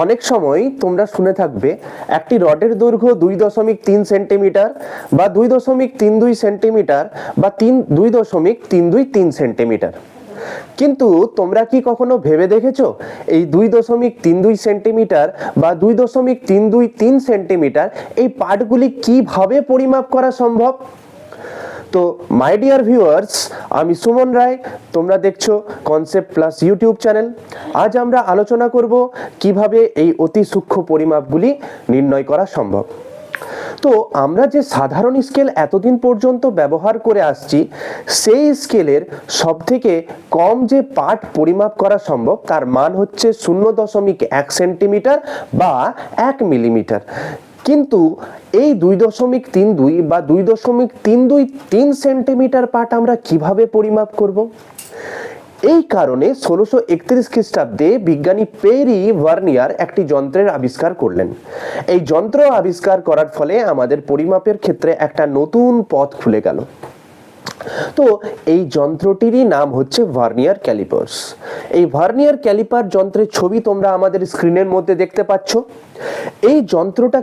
অনেক সময় তোমরা শুনে থাকবে একটি রডের দৈর্ঘ্য 2.3 সেন্টিমিটার বা 2.32 সেন্টিমিটার বা 2.323 সেন্টিমিটার। কিন্তু তোমরা কি কখনো ভেবে দেখেছো এই 2.32 সেন্টিমিটার বা 2.323 সেন্টিমিটার এই পার্টগুলি কিভাবে পরিমাপ করা সম্ভব? তো মাই ডিয়ার ভিউয়ার্স, আমি সুমন রায়, তোমরা দেখছো কনসেপ্ট প্লাস ইউটিউব চ্যানেল। আজ আমরা আলোচনা করব কিভাবে এই অতি সূক্ষ্ম পরিমাপগুলি নির্ণয় করা সম্ভব। তো আমরা যে সাধারণ স্কেল এতদিন পর্যন্ত ব্যবহার করে আসছি, সেই স্কেলের সবথেকে কম যে পার্ট পরিমাপ করা সম্ভব তার মান হচ্ছে 0.1 সেন্টিমিটার বা 1 মিলিমিটার। কিন্তু এই 2.32 বা 2.323 সেন্টিমিটার পার্ট আমরা কিভাবে পরিমাপ করব? এই কারণে 1631 খ্রিস্টাব্দে বিজ্ঞানী পেরি ভার্নিয়ার একটি যন্ত্রের আবিষ্কার করলেন। এই যন্ত্র আবিষ্কার করার ফলে আমাদের পরিমাপের ক্ষেত্রে একটা নতুন পথ খুলে গেল। তো এই যন্ত্রটিরই নাম হচ্ছে ভার্নিয়ার ক্যালিপার্স। এই ভার্নিয়ার ক্যালিপার যন্ত্রের ছবি তোমরা আমাদের স্ক্রিনের মধ্যে দেখতে পাচ্ছ। এই যন্ত্রটা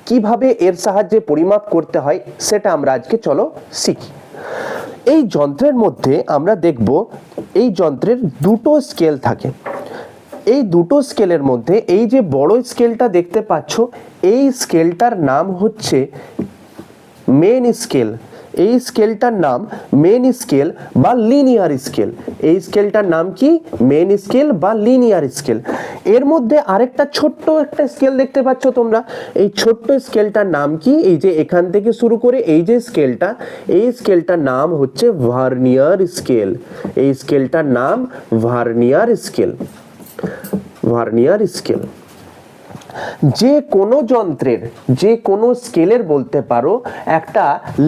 কিভাবে এর সাহায্যে পরিমাপ করতে হয় সেটা আমরা আজকে চলো শিখি। এই যন্ত্রের মধ্যে আমরা দেখব এই যন্ত্রের দুটো স্কেল থাকে। এই দুটো স্কেলের মধ্যে এই যে বড় স্কেলটা দেখতে পাচ্ছ, এই স্কেলটার নাম হচ্ছে মেন স্কেল। এই স্কেলটার নাম মেন স্কেল বা লিনিয়ার স্কেল। এই স্কেলটার নাম কি? মেন স্কেল বা লিনিয়ার স্কেল। এর মধ্যে আরেকটা ছোট্ট একটা স্কেল দেখতে পাচ্ছ তোমরা। এই ছোট্ট স্কেলটার নাম কি? এই যে এখান থেকে শুরু করে এই যে স্কেলটা, এই স্কেলটার নাম হচ্ছে ভার্নিয়ার স্কেল। এই স্কেলটার নাম ভার্নিয়ার স্কেল। ভার্নিয়ার স্কেল যে কোনো যন্ত্রের, যে কোনো স্কেলের বলতে পারো একটা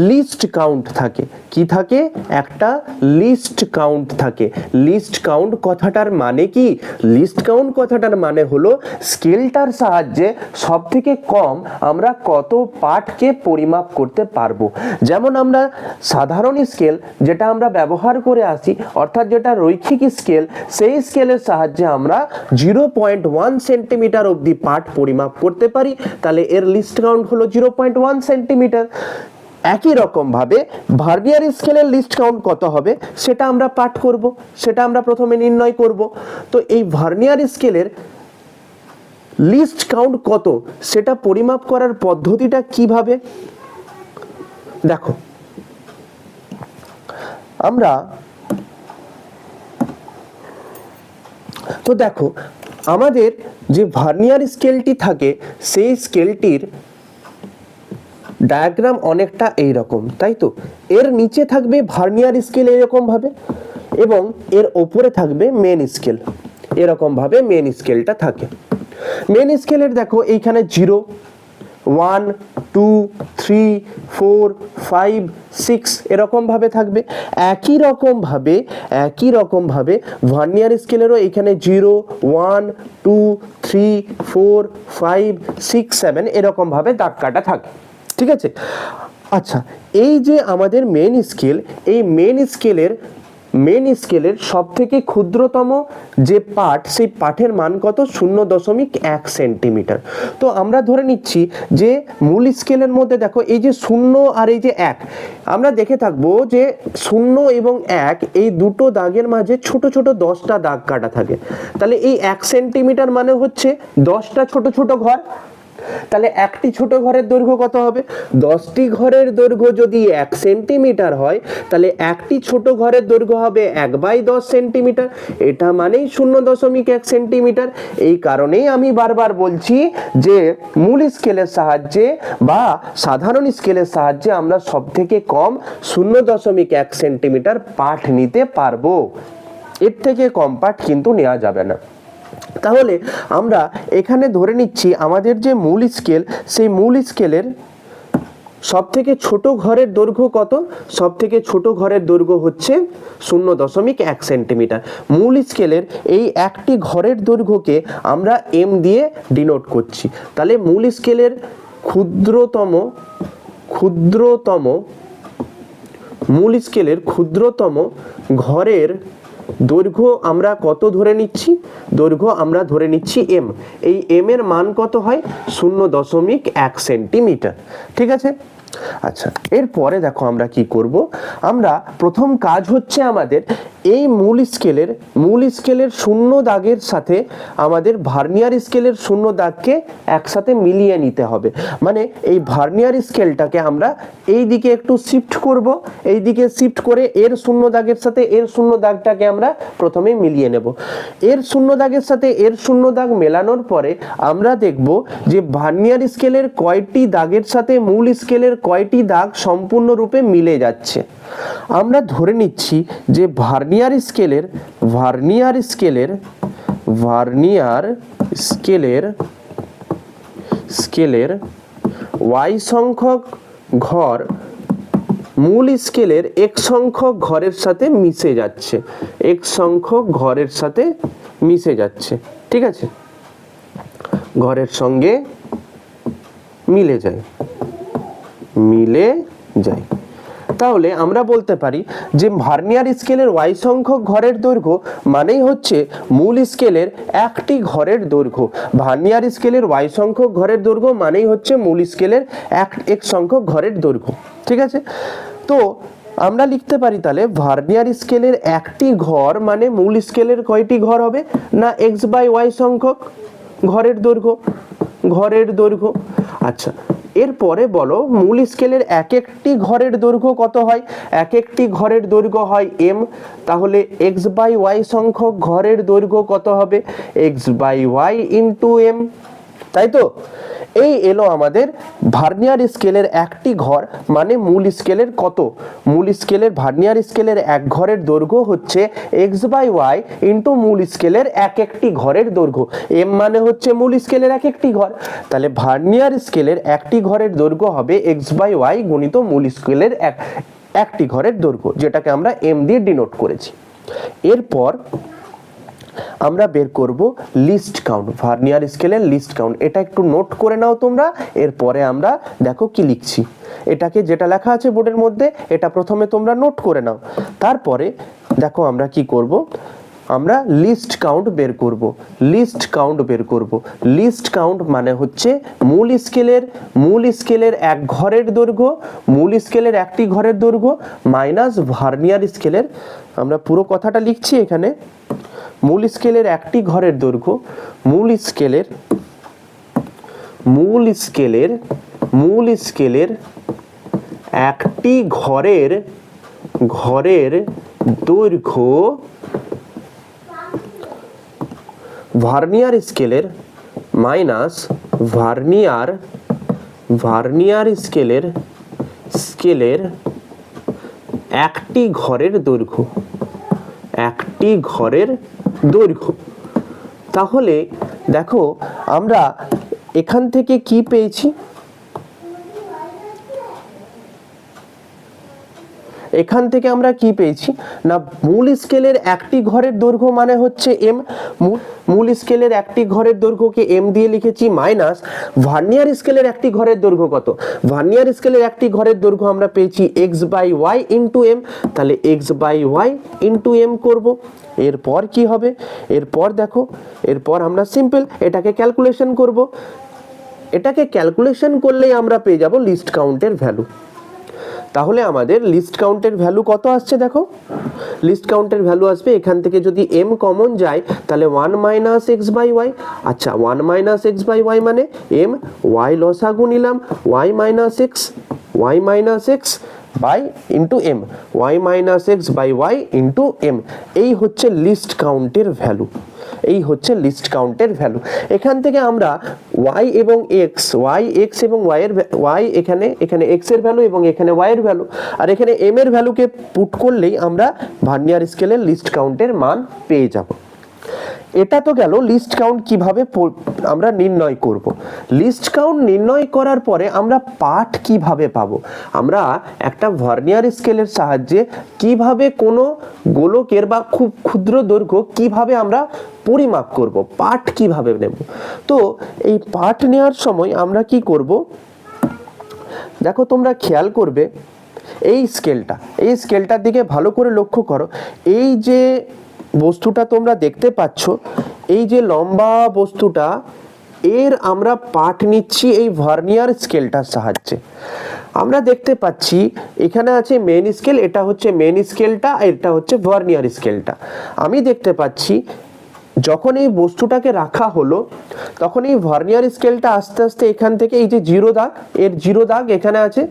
লিস্ট কাউন্ট থাকে। কি থাকে? একটা লিস্ট কাউন্ট থাকে। লিস্ট কাউন্ট কথাটার মানে কি? লিস্ট কাউন্ট কথাটার মানে হলো স্কেলটার সাহায্যে সব থেকে কম আমরা কত পার্টকে পরিমাপ করতে পারবো। যেমন আমরা সাধারণ স্কেল যেটা আমরা ব্যবহার করে আসি, অর্থাৎ যেটা রৈখিক স্কেল, সেই স্কেলের সাহায্যে আমরা 0.1 সেন্টিমিটার অবধি পার্ট পরিমাপ করতে পারি। তাহলে এর লিস্ট কাউন্ট হলো 0.1 সেন্টিমিটার। একই রকম ভাবে ভার্নিয়ার স্কেলের লিস্ট কাউন্ট কত হবে সেটা আমরা পাঠ করব, সেটা আমরা প্রথমে নির্ণয় করব। তো এই ভার্নিয়ার স্কেলের লিস্ট কাউন্ট কত সেটা পরিমাপ করার পদ্ধতিটা কিভাবে? দেখো, আমরা দেখো আমাদের যে ভার্নিয়ার স্কেলটি থাকে সেই স্কেলটির ডায়াগ্রাম অনেকটা এইরকম, তাই তো? এর নিচে থাকবে ভার্নিয়ার স্কেল এরকম ভাবে, এবং এর ওপরে থাকবে মেন স্কেল। এরকম ভাবে মেন স্কেলটা থাকে। মেন স্কেলের দেখো এইখানে 0, 1, 2, 3, 4, 5, 6 এরকম ভাবে থাকবে। একই রকম ভাবে ভার্নিয়ার স্কেলেরও এখানে 0, 1, 2, 3, 4, 5, 6, 7 এরকম ভাবে দাগ কাটা থাকে। ঠিক আছে? আচ্ছা, এই যে আমাদের মেন স্কেল, এই মেন স্কেলের সব থেকে ক্ষুদ্রতম যে পার্ট, সেই পার্টের মান কত? 0.1 সেন্টিমিটার। তো আমরা ধরে নিচ্ছি যে মূল স্কেলের মধ্যে দেখো এই যে 0 আর এই যে 1, আমরা দেখে থাকবো যে 0 এবং 1 এই দুটো দাগের মাঝে ছোট ছোট 10টা দাগ কাটা থাকে। তাহলে এই 1 সেন্টিমিটার মানে হচ্ছে 10টা ছোট ছোট ঘর। তাহলে একটি ছোট ঘরের দৈর্ঘ্য কত হবে? 10টি ঘরের দৈর্ঘ্য যদি 1 সেন্টিমিটার হয়, তাহলে একটি ছোট ঘরের দৈর্ঘ্য হবে 1/10 সেন্টিমিটার। এটা মানেই 0.1 সেন্টিমিটার। এই কারণেই আমি বারবার বলছি যে মূল স্কেলের সাহায্যে বা সাধারণ স্কেলের সাহায্যে আমরা সব থেকে কম 0.1 সেন্টিমিটার পার্ট নিতে পারবো। এর থেকে কম পার্ট কিন্তু নেওয়া যাবে না। তাহলে আমরা এখানে ধরে নিচ্ছি আমাদের যে মূল স্কেল, সেই মূল স্কেলের সব থেকে ছোট ঘরের দৈর্ঘ্য কত? সব থেকে ছোট ঘরের দৈর্ঘ্য হচ্ছে 0.1 সেন্টিমিটার। মূল স্কেলের এই একটি ঘরের দৈর্ঘ্যকে আমরা এম দিয়ে ডিনোট করছি। তাহলে মূল স্কেলের ক্ষুদ্রতম ঘরের দৈর্ঘ্য আমরা কত ধরে নিচ্ছি, দৈর্ঘ্য আমরা ধরে নিচ্ছি এম। এই এম এর মান কত হয়, 0.1 সেন্টিমিটার। ঠিক আছে। আচ্ছা, এরপরে দেখো আমরা কি করব, আমরা প্রথম কাজ হচ্ছে আমাদের এই মূল স্কেলের শূন্য দাগের সাথে আমাদের ভার্নিয়ার স্কেলের শূন্য দাগকে একসাথে মিলিয়ে নিতে হবে। মানে এই ভার্নিয়ার স্কেলটাকে আমরা এই দিকে একটু শিফট করব, এই দিকে শিফট করে এর শূন্য দাগের সাথে এর শূন্য দাগটাকে আমরা প্রথমে মিলিয়ে নেব। এর শূন্য দাগের সাথে এর শূন্য দাগ মেলানোর পরে আমরা দেখব যে ভার্নিয়ার স্কেলের কয়টি দাগের সাথে মূল স্কেলের কয়টি দাগ সম্পূর্ণরূপে মিলে যাচ্ছে। আমরা ধরে নিচ্ছি যে ভার্নিয়ার স্কেলের y সংখ্যক ঘর মূল স্কেলের x সংখ্যক ঘরের সাথে মিশে যাচ্ছে, x সংখ্যক ঘরের সাথে মিশে যাচ্ছে। ঠিক আছে, ঘরের সঙ্গে মিলে যায়। তাহলে আমরা বলতে পারি যে ভার্নিয়ার স্কেলের y সংখ্যক ঘরের দৈর্ঘ্য মানেই হচ্ছে মূল স্কেলের একটি ঘরের দৈর্ঘ্য। ভার্নিয়ার স্কেলের y সংখ্যক ঘরের দৈর্ঘ্য মানেই হচ্ছে মূল স্কেলের এক সংখ্যক ঘরের দৈর্ঘ্য। ঠিক আছে, তো আমরা লিখতে পারি তাহলে ভার্নিয়ার স্কেলের একটি ঘর মানে মূল স্কেলের কয়টি ঘর হবে না x/y সংখ্যক ঘরের দৈর্ঘ্য। আচ্ছা, এরপরে বলো মূল স্কেলের এক একটি ঘরের দৈর্ঘ্য কত হয়, এক একটি ঘরের দৈর্ঘ্য হয় m। তাহলে x/y সংখ্যক ঘরের দৈর্ঘ্য কত হবে, x/y ইন্টু m। তাই তো, এই এলো আমাদের ভার্নিয়ার স্কেলের একটি ঘর মানে মূল স্কেলের কত, মূল স্কেলের ভার্নিয়ার স্কেলের এক ঘরের দৈর্ঘ্য হচ্ছে x/y ইন্টু মূল স্কেলের এক একটি ঘরের দৈর্ঘ্য। m মানে হচ্ছে মূল স্কেলের এক একটি ঘর, তাহলে ভার্নিয়ার স্কেলের একটি ঘরের দৈর্ঘ্য হবে x/y গুণিত মূল স্কেলের একটি ঘরের দৈর্ঘ্য, যেটাকে আমরা m দিয়ে ডিনোট করেছি। এরপর আমরা বের করব লিস্ট কাউন্ট, ভার্নিয়ার স্কেলের লিস্ট কাউন্ট। এটা একটু নোট করে নাও তোমরা, এরপরে আমরা দেখো কি লিখছি। এটাকে যেটা লেখা আছে বোর্ডের মধ্যে এটা প্রথমে তোমরা নোট করে নাও, তারপরে দেখো আমরা কি করব, আমরা লিস্ট কাউন্ট বের করব। লিস্ট কাউন্ট মানে হচ্ছে মূল স্কেলের এক ঘরের দৈর্ঘ্য, মূল স্কেলের একটি ঘরের দৈর্ঘ্য মাইনাস ভার্নিয়ার স্কেলের, আমরা পুরো কথাটা লিখছি এখানে, মূল স্কেলের একটি ঘরের দৈর্ঘ্য, মূল স্কেলের একটি ঘরের দৈর্ঘ্য ভার্নিয়ার স্কেলের মাইনাস ভার্নিয়ার স্কেলের একটি ঘরের দৈর্ঘ্য। তাহলে দেখো আমরা এখান থেকে কি পেয়েছি, না মূল স্কেলের একটি ঘরের দৈর্ঘ্য মানে হচ্ছে m, মূল স্কেলের একটি ঘরের দৈর্ঘ্যকে m দিয়ে লিখেছি মাইনাস ভার্নিয়ার স্কেলের একটি ঘরের দৈর্ঘ্য কত, ভার্নিয়ার স্কেলের একটি ঘরের দৈর্ঘ্য আমরা পেয়েছি x/y ইন্টু m, তাহলে x/y ইন্টু m করব। এরপর কি হবে, এরপর দেখো, এরপর আমরা সিম্পল এটাকে ক্যালকুলেশন করব। এটাকে ক্যালকুলেশন করলেই আমরা পেয়ে যাব লিস্ট কাউন্টের ভ্যালু। তাহলে আমাদের লিস্ট কাউন্টের ভ্যালু কত আসছে দেখো, লিস্ট কাউন্টের ভ্যালু আসবে এখান থেকে যদি m কমন যায় তাহলে 1 মাইনাস x/y। আচ্ছা, 1 মাইনাস x/y মানে m, y লসাগু নিলাম y minus x by into m, y minus x by y into m। এই হচ্ছে লিস্ট কাউন্টের ভ্যালু, এখান থেকে আমরা y এবং x এবং y এর এখানে x এর ভ্যালু এবং এখানে y এর ভ্যালু আর এখানে m এর ভ্যালুকে পুট করলেই আমরা ভার্নিয়ার স্কেলের লিস্ট কাউন্টের মান পেয়ে যাব। এটা তো গেল লিস্ট কাউন্ট কিভাবে আমরা নির্ণয় করব। লিস্ট কাউন্ট নির্ণয় করার পরে আমরা পার্ট কিভাবে পাবো, আমরা একটা ভার্নিয়ার স্কেলের সাহায্যে কিভাবে কোনো গোলকের বা খুব ক্ষুদ্র দৈর্ঘ্য কিভাবে আমরা পরিমাপ করব, পার্ট কিভাবে নেব। তো এই পার্ট নেওয়ার সময় আমরা কি করব, দেখো তোমরা খেয়াল করবে এই স্কেলটার দিকে ভালো করে লক্ষ্য করো। এই যে বস্তুটা তোমরা দেখতে পাচ্ছ, এই যে লম্বা বস্তুটা, এর আমরা পাঠ নিচ্ছি এই ভার্নিয়ার স্কেলটার সাহায্যে। আমরা দেখতে পাচ্ছি এখানে আছে মেন স্কেল, এটা হচ্ছে মেন স্কেলটা, এটা হচ্ছে ভার্নিয়ার স্কেলটা। আমি দেখতে পাচ্ছি যখন এই বস্তুটাকে রাখা হলো তখন এই ভার্নিয়ার স্কেলটা আস্তে আস্তে এখান থেকে এই যে জিরো দাগ, এর জিরো দাগ এখানে আছে,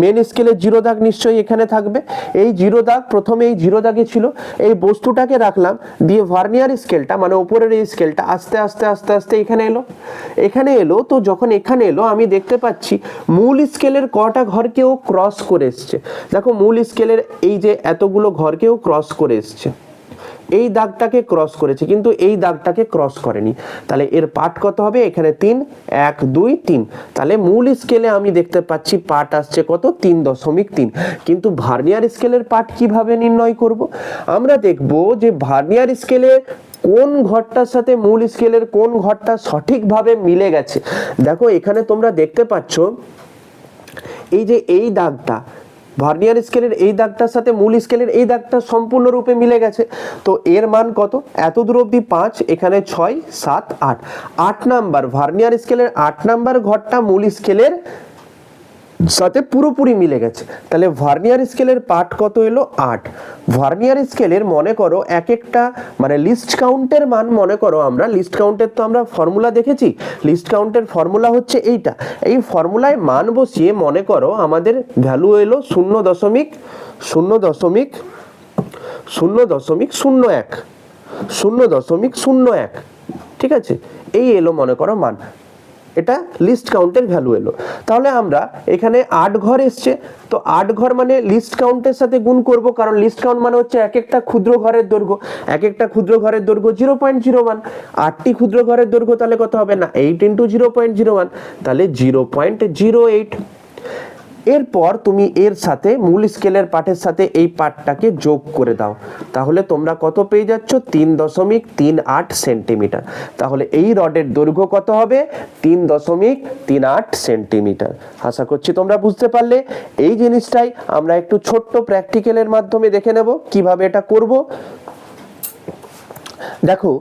মেন স্কেলের জিরো দাগ নিশ্চয়ই এখানে থাকবে। এই জিরো দাগ প্রথমে এই জিরো দাগে ছিল, এই বস্তুটাকে রাখলাম, দিয়ে ভার্নিয়ার স্কেলটা মানে উপরের এই স্কেলটা আস্তে আস্তে আস্তে আস্তে এখানে এলো। তো যখন এখানে এলো আমি দেখতে পাচ্ছি মূল স্কেলের কটা ঘরকেও ক্রস করে এসছে। দেখো মূল স্কেলের এই যে এতগুলো ঘরকেও ক্রস করে এসছে, এই দাগটাকে ক্রস করেছে কিন্তু এই দাগটাকে ক্রস করেনি। তাহলে এর পার্ট কত হবে? এখানে 3, 1 2 3। তাহলে মূল স্কেলে আমি দেখতে পাচ্ছি পার্ট আসছে কত? 3.3। কিন্তু ভার্নিয়ার স্কেলের পার্ট কিভাবে নির্ণয় করব? আমরা দেখব যে ভার্নিয়ার স্কেলে কোন ঘরটার সাথে মূল স্কেলের কোন ঘরটা সঠিকভাবে মিলে গেছে। দেখো এখানে তোমরা দেখতে পাচ্ছ এই যে এই দাগটা ভার্নিয়ার স্কেলের এই দাগটার সাথে মূল স্কেলের এই দাগটা সম্পূর্ণরূপে মিলে গেছে। তো এর মান কত? এত দূর অবধি 5, এখানে 6 7 8। 8 নাম্বার ভার্নিয়ার স্কেলের 8 নাম্বার ঘরটা মূল স্কেলের সাথে পুরোপুরি মিলে গেছে। তাহলে ভার্নিয়ার স্কেলের পার্ট কত এলো? 8। ভার্নিয়ার স্কেলের মনে করো এক একটা মানে লিস্ট কাউন্টের মান, মনে করো আমরা লিস্ট কাউন্টের তো আমরা ফর্মুলা দেখেছি, লিস্ট কাউন্টের ফর্মুলা হচ্ছে এইটা। এই ফর্মুলায় মান বসিয়ে মনে করো আমাদের ভ্যালু এলো 0.001, ঠিক আছে? এই এলো মনে করো মান, এটা লিস্ট কাউন্টের ভ্যালু এলো। তাহলে আমরা এখানে 8 ঘর এসছে, তো 8 ঘর মানে লিস্ট কাউন্টের সাথে গুণ করব, কারণ লিস্ট কাউন্ট মানে হচ্ছে এক একটা ক্ষুদ্র ঘরের দৈর্ঘ্য, এক একটা ক্ষুদ্র ঘরের দৈর্ঘ্য 0.01। 8টি ক্ষুদ্র ঘরের দৈর্ঘ্য তাহলে কত হবে? না 8 × 0.01, তাহলে 0.08। এরপর তুমি এর সাথে মূল স্কেলের পার্টের সাথে এই পার্টটাকে যোগ করে দাও, তাহলে তোমরা কত পেয়ে যাচ্ছ? 3.38 সেন্টিমিটার। তাহলে এই রডের দৈর্ঘ্য কত হবে? 3.38 সেন্টিমিটার। আশা করছি তোমরা বুঝতে পারলে। এই জিনিসটাই আমরা একটু ছোট্ট প্র্যাকটিক্যালের মাধ্যমে দেখে নেব কিভাবে এটা করব। দেখো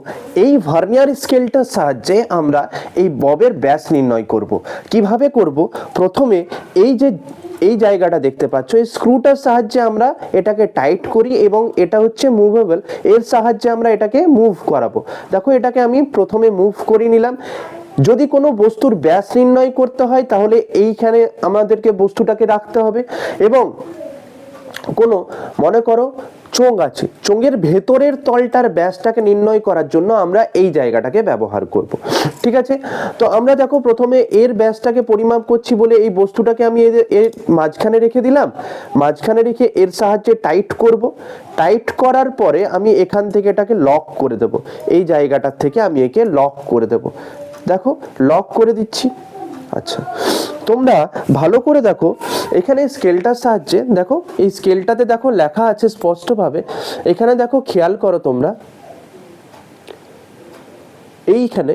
এই ভার্নিয়ার স্কেলটার সাহায্যে আমরা এই ববের ব্যাস নির্ণয় করব। কিভাবে করব? প্রথমে এই জায়গাটা দেখতে পাচ্ছ, এই স্ক্রুটার সাহায্যে আমরা এটাকে টাইট করি এবং এটা হচ্ছে মুভেবল, এর সাহায্যে আমরা এটাকে মুভ করাবো। দেখো এটাকে আমি প্রথমে মুভ করে নিলাম। যদি কোনো বস্তুর ব্যাস নির্ণয় করতে হয় তাহলে এইখানে আমাদেরকে বস্তুটাকে রাখতে হবে, এবং কোনো মনে করো চোঙ আছে, চোঙের ভেতরের তলটার ব্যাসটাকে নির্ণয় করার জন্য আমরা এই জায়গাটাকে ব্যবহার করব, ঠিক আছে? তো আমরা দেখো প্রথমে এর ব্যাসটাকে পরিমাপ করছি বলে এই বস্তুটাকে আমি এর মাঝখানে রেখে দিলাম, মাঝখানে রেখে এর সাহায্যে টাইট করব। টাইট করার পরে আমি এখান থেকে এটাকে লক করে দেব, এই জায়গাটার থেকে আমি একে লক করে দেব। দেখো লক করে দিচ্ছি। আচ্ছা, তোমরা ভালো করে দেখো এখানে স্কেলটার সাহায্যে, দেখো এই স্কেলটাতে দেখো লেখা আছে স্পষ্টভাবে, এখানে দেখো খেয়াল করো তোমরা, এইখানে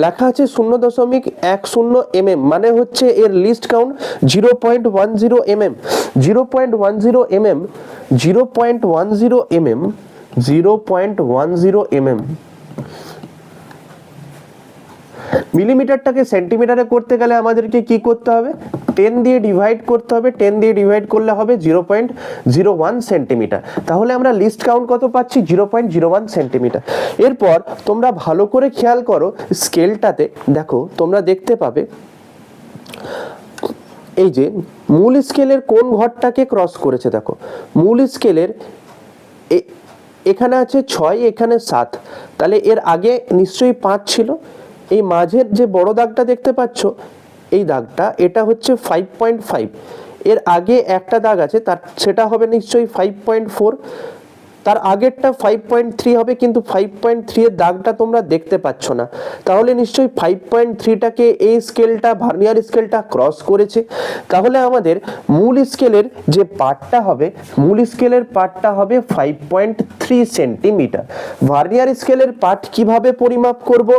লেখা আছে 0.10 mm, মানে হচ্ছে এর list count 0.10 mm। 0.10 mm, 0.10 mm, 0.10 mm। মিলিমিটারটাকে সেন্টিমিটারে করতে গেলে আমাদেরকে কি করতে হবে? 10 দিয়ে ডিভাইড করতে হবে, 10 দিয়ে ডিভাইড করলে হবে 0.01 সেন্টিমিটার। তাহলে আমরা লিস্ট কাউন্ট কত পাচ্ছি? 0.01 সেন্টিমিটার। এরপর তোমরা ভালো করে খেয়াল করো স্কেলটাতে, দেখো তোমরা দেখতে পাবে এই যে মূল স্কেলের কোন ঘরটাকে ক্রস করেছে। দেখো মূল স্কেলের এখানে আছে 6, এখানে 7, তাহলে এর আগে নিশ্চয়ই 5 ছিল। এই মাঝের যে বড় দাগটা দেখতে পাচ্ছ, এই দাগটা, এটা হচ্ছে 5.5। এর আগে একটা দাগ আছে, তার সেটা হবে নিশ্চয়ই 5.4, তার আগেরটা 5.3 হবে, কিন্তু 5.3 এর দাগটা তোমরা দেখতে পাচ্ছ না, তাহলে নিশ্চয়ই 5.3টাকে এই স্কেলটা ভার্নিয়ার স্কেলটা ক্রস করেছে। তাহলে আমাদের মূল স্কেলের যে পার্টটা হবে, মূল স্কেলের পার্টটা হবে 5.3 সেন্টিমিটার। ভার্নিয়ার স্কেলের পার্ট কিভাবে পরিমাপ করব?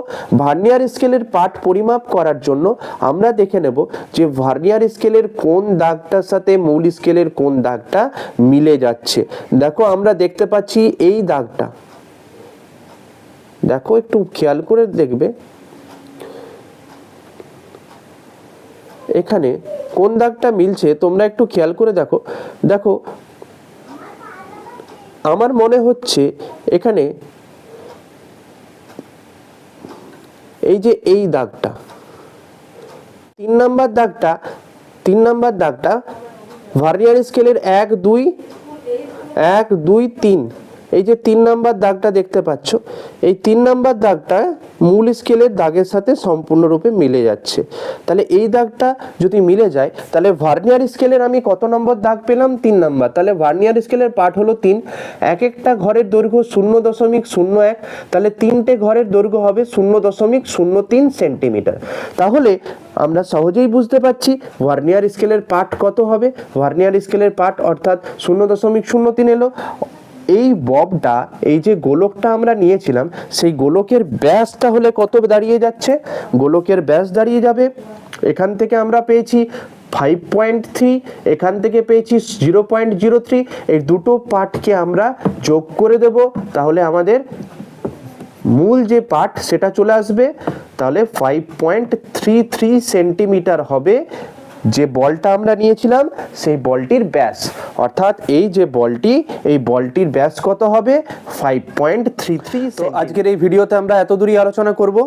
ভার্নিয়ার স্কেলের পার্ট পরিমাপ করার জন্য আমরা দেখে নেব যে ভার্নিয়ার স্কেলের কোন দাগটার সাথে মূল স্কেলের কোন দাগটা মিলে যাচ্ছে। দেখো আমরা দেখতে পাচ্ছি এই দাগটা, দেখো একটু খেয়াল করে দেখবে এখানে কোন দাগটা মিলছে, তোমরা একটু খেয়াল করে দেখো। দেখো আমার মনে হচ্ছে এখানে এই যে এই দাগটা 3 নাম্বার দাগটা ভার্নিয়ার স্কেলের 1 2 3, এই যে 3 নাম্বার দাগটা দেখতে পাচ্ছ, এই 3 নাম্বার দাগটা মূল স্কেলের দাগের সাথে সম্পূর্ণরূপে মিলে যাচ্ছে। তাহলে এই দাগটা যদি মিলে যায় তাহলে ভার্নিয়ার স্কেলের আমি কত নম্বর দাগ পেলাম? 3 নাম্বার। তাহলে ভার্নিয়ার স্কেলের পার্ট হলো 3, এক একটা ঘরের দৈর্ঘ্য 0.01, তাহলে 3টে ঘরের দৈর্ঘ্য হবে 0.03 সেন্টিমিটার। তাহলে আমরা সহজেই বুঝতে পারছি ভার্নিয়ার স্কেলের পার্ট কত হবে। ভার্নিয়ার স্কেলের পার্ট অর্থাৎ 0.03 এলো। এই ববটা, এই যে গোলকটা আমরা নিয়েছিলাম, সেই গোলকের ব্যাসটা হলে কত দাঁড়িয়ে যাচ্ছে? গোলকের ব্যাস দাঁড়িয়ে যাবে, এখান থেকে আমরা পেয়েছি 5.3, এখান থেকে পেয়েছি 0.03। এই দুটো পার্টকে আমরা যোগ করে দেব, তাহলে আমাদের মূল যে পার্ট সেটা চলে আসবে। তাহলে 5.33 সেন্টিমিটার হবে যে বলটা আমরা নিয়েছিলাম সেই বলটির ব্যাস। অর্থাৎ এই যে বলটি, এই বলটির ব্যাস কত হবে? 5.33। তো আজকের এই ভিডিওতে আমরা এত দূরই আলোচনা করব।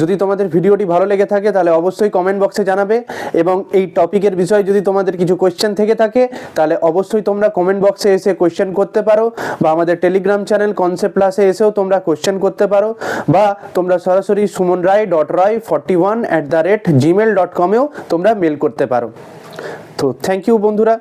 যদি তোমাদের ভিডিওটি ভালো লেগে থাকে তাহলে অবশ্যই কমেন্ট বক্সে জানাবে, এবং এই টপিকের বিষয়ে যদি তোমাদের কিছু কোয়েশ্চেন থেকে থাকে তাহলে অবশ্যই তোমরা কমেন্ট বক্সে এসে কোয়েশ্চেন করতে পারো, বা আমাদের টেলিগ্রাম চ্যানেল কনসেপ্ট প্লাসে এসেও তোমরা কোয়েশ্চেন করতে পারো, বা তোমরা সরাসরি sumonrai.roy41@gmail.com এও তোমরা মেল করতে পারো। তো থ্যাংক ইউ বন্ধুরা।